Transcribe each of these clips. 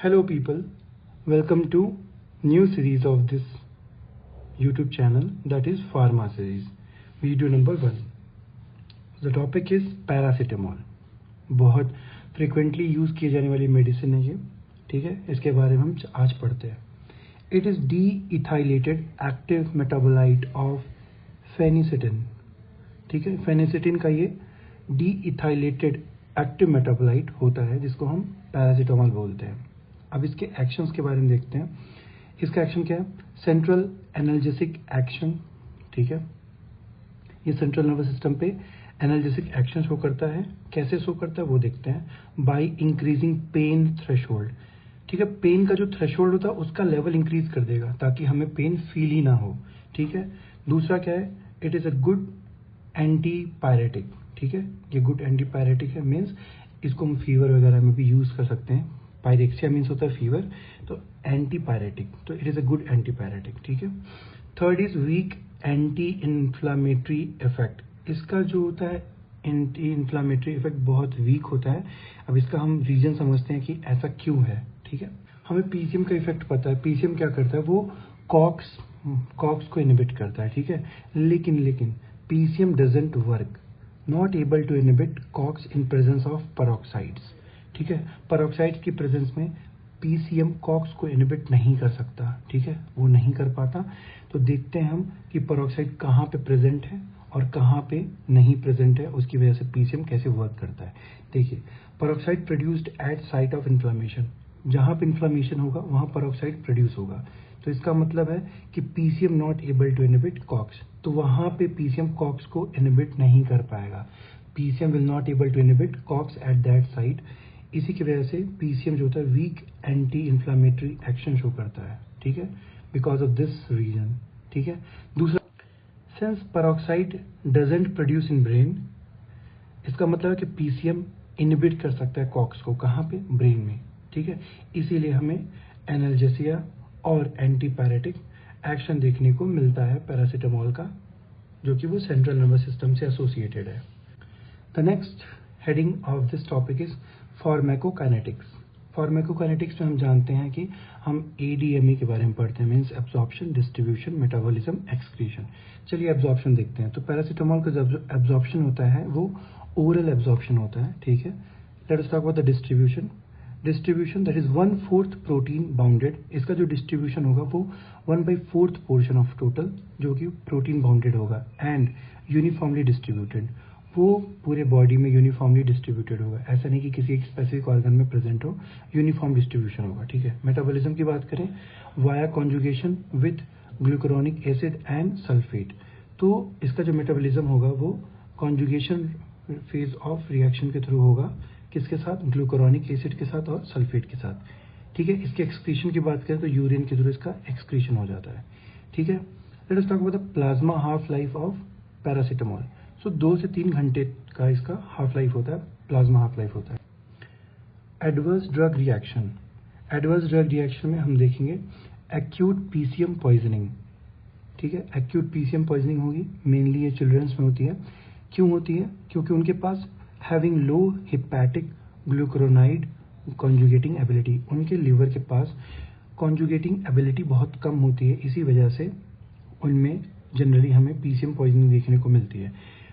Hello people, welcome to new series of this YouTube channel, that is Pharma series. Video number 1. The topic is paracetamol. बहुत frequently use किए जाने वाली medicine है ये, ठीक है. इसके बारे में हम आज पढ़ते हैं. It is deethylated active metabolite of phenacetin. ठीक है, फेनेसिटिन का ये डीइथाइलेटेड एक्टिव मेटाबोलाइट होता है जिसको हम पैरासीटामोल बोलते हैं. अब इसके एक्शंस के बारे में देखते हैं. इसका एक्शन क्या है? Central analgesic action. ठीक है, ये सेंट्रल नर्वस सिस्टम पे एनाल्जेसिक एक्शन शो करता है. कैसे शो करता है वो देखते हैं. By increasing pain threshold. ठीक है, पेन का जो थ्रेशोल्ड होता है उसका लेवल इंक्रीज कर देगा ताकि हमें पेन फील ही ना हो. ठीक है. दूसरा क्या है? It is a good antipyretic. ठीक है, ये गुड एंटीपायरेटिक है. मीन्स इसको हम फीवर वगैरह में भी यूज़ कर सकते हैं. पायरेक्सिया मीन्स होता है फीवर, तो एंटीपायरेटिक, तो it is a good antipyretic. ठीक है. Third is weak anti inflammatory effect. इसका जो होता है एंटी इन्फ्लामेटरी इफेक्ट बहुत वीक होता है. अब इसका हम रीजन समझते हैं कि ऐसा क्यों है. ठीक है, हमें पीसीएम का इफेक्ट पता है. पीसीएम क्या करता है? वो कॉक्स को इनहिबिट करता है. ठीक है, लेकिन PCM doesn't work, not able to inhibit COX in presence of peroxides. ठीक है, peroxides की प्रेजेंस में PCM COX को इनहिबिट नहीं कर सकता. ठीक है, वो नहीं कर पाता. तो देखते हैं हम कि peroxide कहाँ पे प्रेजेंट है और कहाँ पे नहीं प्रेजेंट है. उसकी वजह से PCM कैसे वर्क करता है. देखिए, peroxide produced at site of inflammation. जहाँ पे इन्फ्लामेशन होगा वहाँ peroxide प्रोड्यूस होगा. तो इसका मतलब है कि PCM not able to inhibit COX. तो वहाँ पे PCM COX को इनहिबिट नहीं कर पाएगा. PCM will not able to inhibit COX at that site. इसी की वजह से PCM जो होता है weak anti inflammatory action show करता है. ठीक है, बिकॉज ऑफ दिस रीजन. ठीक है. दूसरा, since peroxide doesn't produce in brain, इसका मतलब है कि PCM इनहिबिट कर सकता है COX को. कहाँ पे? ब्रेन में. ठीक है, इसीलिए हमें एनाल्जेसिया और एंटीपायरेटिक एक्शन देखने को मिलता है पैरासीटामोल का, जो कि वो सेंट्रल नर्वस सिस्टम से एसोसिएटेड है. The next heading of this topic is pharmacokinetics. Pharmacokinetics में हम जानते हैं कि हम ADME के बारे में पढ़ते हैं. Means absorption, distribution, metabolism, excretion. चलिए एब्जॉर्प्शन देखते हैं. तो पैरासीटामोल का जो एब्जॉर्प्शन होता है वो ओरल एब्जॉर्प्शन होता है. ठीक है. Let us talk about the distribution. Distribution that is 1/4 protein bounded. इसका जो डिस्ट्रीब्यूशन होगा वो 1/4 पोर्शन ऑफ टोटल जो कि प्रोटीन बाउंडेड होगा. एंड यूनिफॉर्मली डिस्ट्रीब्यूटेड, वो पूरे बॉडी में यूनिफॉर्मली डिस्ट्रीब्यूटेड होगा. ऐसा नहीं कि किसी एक स्पेसिफिक ऑर्गन में प्रेजेंट हो. यूनिफॉर्म डिस्ट्रीब्यूशन होगा. ठीक है. मेटाबॉलिज्म की बात करें, via conjugation with glucuronic acid and sulphate. तो इसका जो मेटाबॉलिज्म होगा वो कॉन्जुगेशन फेज ऑफ रिएक्शन के थ्रू होगा. किसके साथ? ग्लूकुरोनिक एसिड के साथ और सल्फेट के साथ. ठीक है. इसके एक्सक्रीशन की बात करें तो यूरिन के थ्रू इसका एक्सक्रीशन हो जाता है. ठीक है. Let us talk about the plasma half life of paracetamol. So 2 से 3 घंटे का इसका हाफ लाइफ होता है. प्लाज्मा हाफ लाइफ होता है. Adverse drug reaction. Adverse drug reaction में हम देखेंगे एक्यूट PCM पॉइजनिंग. ठीक है, एक्यूट PCM पॉइजनिंग होगी. मेनली ये चिल्ड्रंस में होती है. क्यों होती है? क्योंकि उनके पास having low hepatic glucuronide conjugating ability, उनके लीवर के पास कॉन्जुगेटिंग एबिलिटी बहुत कम होती है. इसी वजह से उनमें जनरली हमें PCM पॉइजनिंग देखने को मिलती है.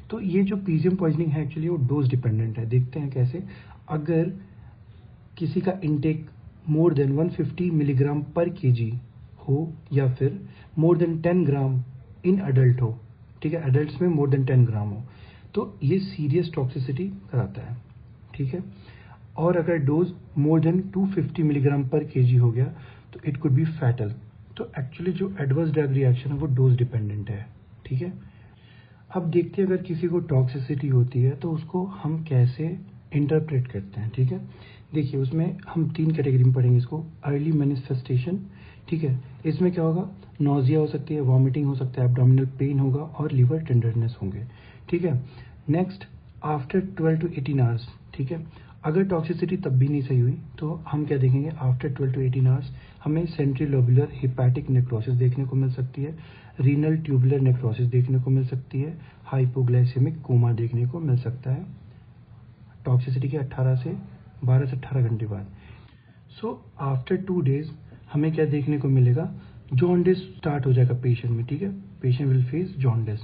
तो ये जो PCM पॉइजनिंग है एक्चुअली वो डोज डिपेंडेंट है. देखते हैं कैसे. अगर किसी का इनटेक मोर देन 150 मिलीग्राम पर kg हो या फिर more than 10 gram in adult हो. ठीक है, अडल्ट में मोर देन 10 ग्राम हो तो ये सीरियस टॉक्सिसिटी कराता है. ठीक है. और अगर डोज मोर देन 250 मिलीग्राम पर kg हो गया तो इट कुड बी फैटल. तो एक्चुअली जो एडवर्स ड्रग रिएक्शन है वो डोज डिपेंडेंट है. ठीक है. अब देखते हैं अगर किसी को टॉक्सिसिटी होती है तो उसको हम कैसे इंटरप्रेट करते हैं. ठीक है. देखिए, उसमें हम 3 कैटेगरी में पढ़ेंगे इसको. Early manifestation. ठीक है, इसमें क्या होगा? नोजिया हो सकती है, वॉमिटिंग हो सकता है, एब्डोमिनल पेन होगा और लिवर टेंडरनेस होंगे. ठीक है. Next, after 12 to 18 hours. ठीक है, अगर टॉक्सिसिटी तब भी नहीं सही हुई तो हम क्या देखेंगे? आफ्टर 12 to 18 आवर्स हमें सेंट्रल लोबुलर हिपैटिक नेक्रोसिस देखने को मिल सकती है, रीनल ट्यूबुलर नेक्रोसिस देखने को मिल सकती है, हाइपोग्लाइसेमिक कोमा देखने को मिल सकता है टॉक्सिसिटी के 12 से 18 घंटे बाद. सो आफ्टर 2 days हमें क्या देखने को मिलेगा, जॉन्डिस स्टार्ट हो जाएगा पेशेंट में, ठीक है, patient will face jaundice.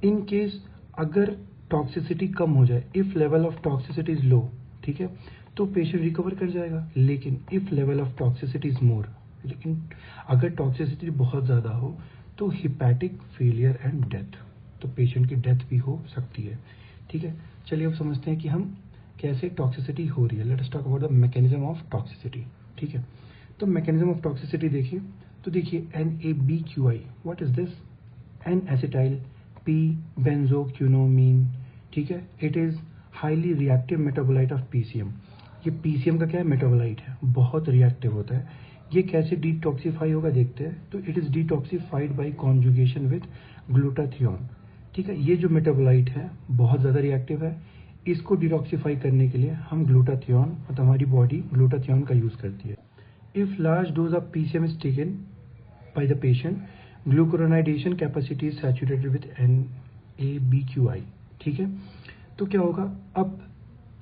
In case अगर टॉक्सिसिटी कम हो जाए, if level of toxicity is low, ठीक है, तो पेशेंट रिकवर कर जाएगा। लेकिन if level of toxicity is more, लेकिन अगर टॉक्सिसिटी बहुत ज़्यादा हो तो हिपैटिक फेलियर एंड डेथ, तो पेशेंट की डेथ भी हो सकती है, ठीक है। चलिए अब समझते हैं कि हम कैसे टॉक्सिसिटी हो रही है। Let us talk about the mechanism of toxicity, ठीक है। तो मैकेनिज्म ऑफ टॉक्सिसिटी देखिए, तो देखिए NaBQI, what is this, N acetyl P benzoquinoneimine, ठीक है। It is highly reactive metabolite of PCM। ये PCM का क्या है, मेटाबोलाइट है, बहुत रिएक्टिव होता है। ये कैसे डिटॉक्सिफाई होगा देखते हैं। तो it is detoxified by conjugation with glutathione, ठीक है। ये जो मेटाबोलाइट है बहुत ज़्यादा रिएक्टिव है, इसको डिटॉक्सिफाई करने के लिए हम ग्लूटाथियोन, मतलब हमारी बॉडी ग्लूटाथियोन का यूज़ करती है। If large dose of PCM is taken by the patient, glucuronidation capacity is saturated with NaBQI, ठीक है। तो क्या होगा, अब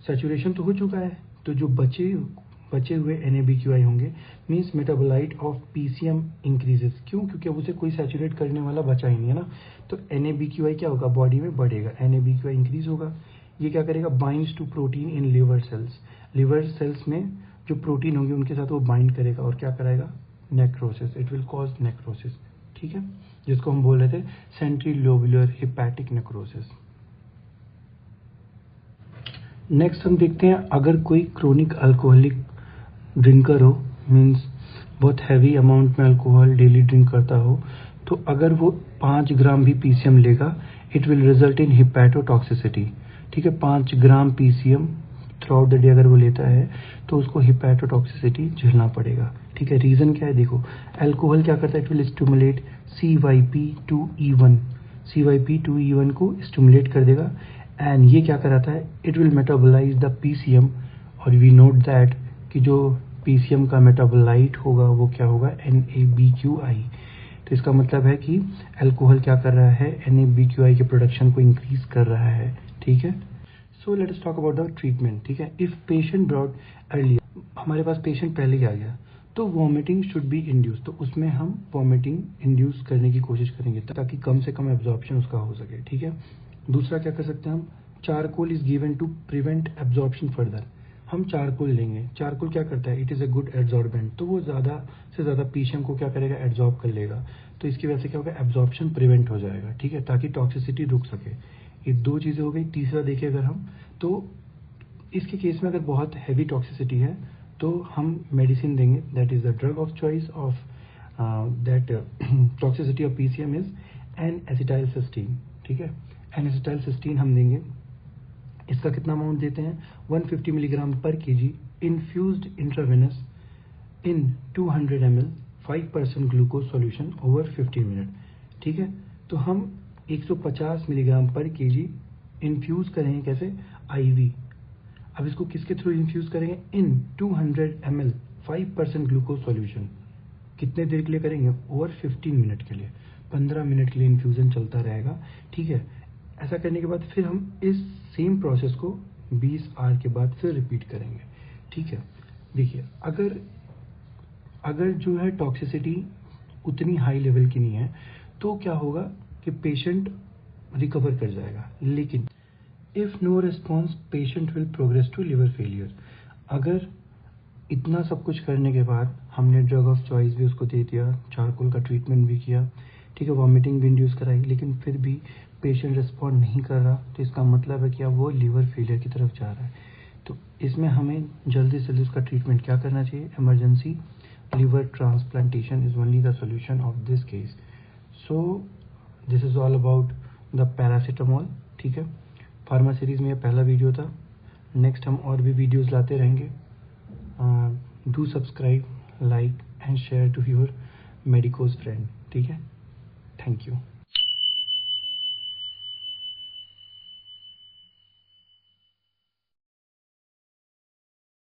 सैचुरेशन तो हो चुका है, तो जो बचे हुए NaBQI होंगे, means metabolite of PCM increases. क्यों, क्योंकि अब उसे कोई सैचुरेट करने वाला बचा ही नहीं है ना, तो NaBQI क्या होगा, बॉडी में बढ़ेगा, NaBQI इंक्रीज होगा। ये क्या करेगा, binds to protein in liver cells, liver cells में जो प्रोटीन होंगे उनके साथ वो बाइंड करेगा और क्या कराएगा, necrosis, it will cause necrosis, ठीक है, जिसको हम बोल रहे थे सेंट्रीलोब्युलर हिपैटिक नेक्रोसिस। नेक्स्ट हम देखते हैं, अगर कोई क्रोनिक अल्कोहलिक ड्रिंकर हो, मीन्स बहुत हैवी अमाउंट में अल्कोहल डेली ड्रिंक करता हो, तो अगर वो 5 ग्राम भी PCM लेगा, इट विल रिजल्ट इन हिपैटोटॉक्सिसिटी, ठीक है। 5 ग्राम PCM through out the day अगर वो लेता है तो उसको हिपैटोटॉक्सिसिटी झेलना पड़ेगा, ठीक है। रीज़न क्या है, देखो अल्कोहल क्या करता है, it will stimulate CYP2E1, CYP2E1 को स्टिमुलेट कर देगा, एंड ये क्या कराता है, it will metabolize the PCM, और वी नोट दैट कि जो PCM का मेटाबोलाइट होगा वो क्या होगा, NaBQI। तो इसका मतलब है कि अल्कोहल क्या कर रहा है, NaBQI के प्रोडक्शन को इंक्रीज कर रहा है, ठीक है। So let us talk about the treatment, ठीक है। इफ पेशेंट ब्रॉट अर्लियर, हमारे पास पेशेंट पहले ही आ गया, तो वॉमिटिंग शुड बी इंड्यूस, तो उसमें हम वॉमिटिंग इंड्यूस करने की कोशिश करेंगे ताकि कम से कम एब्जॉर्प्शन उसका हो सके, ठीक है। दूसरा क्या कर सकते हैं हम, charcoal is given to prevent absorption further, हम चारकोल लेंगे। चारकोल क्या करता है, it is a good absorbent, तो वो ज़्यादा से ज़्यादा PCM को क्या करेगा, एब्जॉर्ब कर लेगा, तो इसकी वजह से क्या होगा, एब्जॉर्प्शन प्रिवेंट हो जाएगा, ठीक है, ताकि टॉक्सिसिटी रुक सके। ये 2 चीज़ें हो गई। तीसरा देखिए अगर हम, तो इसके केस में अगर बहुत हैवी टॉक्सिसिटी है तो हम मेडिसिन देंगे, that is the drug of choice of that toxicity of PCM is N-acetylcysteine, ठीक है। N-एसिटाइलसिस्टीन हम देंगे, इसका कितना अमाउंट देते हैं, 150 मिलीग्राम पर kg इन्फ्यूज्ड इंट्रावेनस इन 200 ml 5% glucose solution over 15 minute, ठीक है। तो हम 150 मिलीग्राम पर kg इन्फ्यूज करेंगे, कैसे, IV। अब इसको किसके थ्रू इन्फ्यूज करेंगे, इन 200 ml 5% ग्लूकोज सॉल्यूशन, कितने देर के लिए करेंगे, ओवर 15 मिनट के लिए, 15 मिनट के लिए इन्फ्यूजन चलता रहेगा, ठीक है। ऐसा करने के बाद फिर हम इस सेम प्रोसेस को 20 आवर के बाद फिर रिपीट करेंगे, ठीक है। देखिए अगर जो है टॉक्सिसिटी उतनी हाई लेवल की नहीं है तो क्या होगा कि पेशेंट रिकवर कर जाएगा, लेकिन if no response patient will progress to liver failure. अगर इतना सब कुछ करने के बाद हमने ड्रग ऑफ चॉइस भी उसको दे दिया, चारकोल का ट्रीटमेंट भी किया, ठीक है, वॉमिटिंग भी इंड्यूस कराई, लेकिन फिर भी पेशेंट रिस्पॉन्ड नहीं कर रहा, तो इसका मतलब है कि अब वो लिवर फेलियर की तरफ जा रहा है। तो इसमें हमें जल्दी से जल्दी उसका ट्रीटमेंट क्या करना चाहिए, emergency liver transplantation is only the solution of this case. So this is all about the paracetamol, ठीक है। फार्मा सीरीज में ये पहला वीडियो था, नेक्स्ट हम और भी वीडियोस लाते रहेंगे। Do subscribe, like and share to your medicos friend, ठीक है। Thank you.